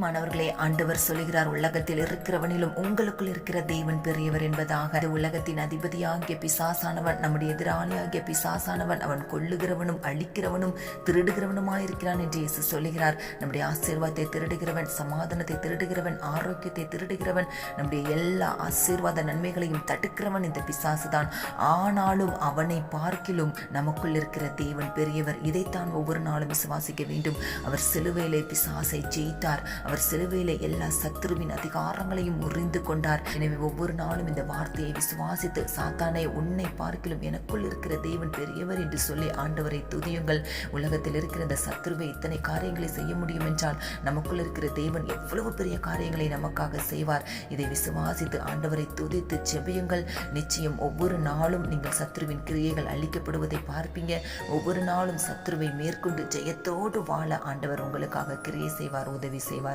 மாணவர்களே, ஆண்டவர் சொல்லுகிறார், உலகத்தில் இருக்கிறவனிலும் உங்களுக்குள் இருக்கிற தேவன் பெரியவர் என்பதாக. உலகத்தின் அதிபதியாகிய பிசாசானவன், நம்முடைய எதிராளியாகிய பிசாசானவன், அவன் கொல்லுகிறவனும் அழிக்கிறவனும் திருடுகிறவனுமாயிருக்கிறான் என்று இயேசு சொல்லுகிறார். நம்முடைய ஆசீர்வாதத்தை திருடுகிறவன், சமாதானத்தை திருடுகிறவன், ஆரோக்கியத்தை திருடுகிறவன், நம்முடைய எல்லா ஆசீர்வாத நன்மைகளையும் தடுக்கிறவன் இந்த பிசாசுதான். ஆனாலும் அவனை பார்க்கிலும் நமக்குள் இருக்கிற தேவன் பெரியவர். இதைத்தான் ஒவ்வொரு நாளும் விசுவாசிக்க வேண்டும். அவர் சிலுவையிலே பிசாசை ஜெயித்தார். அவர் சிலுவையிலே எல்லா சத்துருவின் அதிகாரங்களையும் முறிந்து கொண்டார். எனவே ஒவ்வொரு நாளும் இந்த வார்த்தையை விசுவாசித்து, சாத்தானே, உன்னை பார்க்கிலும் எனக்குள் இருக்கிற தேவன் பெரியவர் என்று சொல்லி ஆண்டவரை துதியுங்கள். உலகத்தில் இருக்கிற இந்த சத்துருவை இத்தனை காரியங்களை செய்ய முடியும் என்றால் நமக்குள் இருக்கிற தேவன் எவ்வளவு பெரிய காரியங்களை நமக்காக செய்வார். இதை விசுவாசித்து ஆண்டவரை துதித்து ஜெபியுங்கள். நிச்சயம் ஒவ்வொரு நாளும் நீங்கள் சத்துருவின் கிரியைகள் அழிக்கப்படுவதை பார்ப்பீங்க. ஒவ்வொரு நாளும் சத்துருவை மேற்கொண்டு ஜெயத்தோடு வாழ ஆண்டவர் உங்களுக்காக கிரியை செய்வார், உதவி செய்வார்.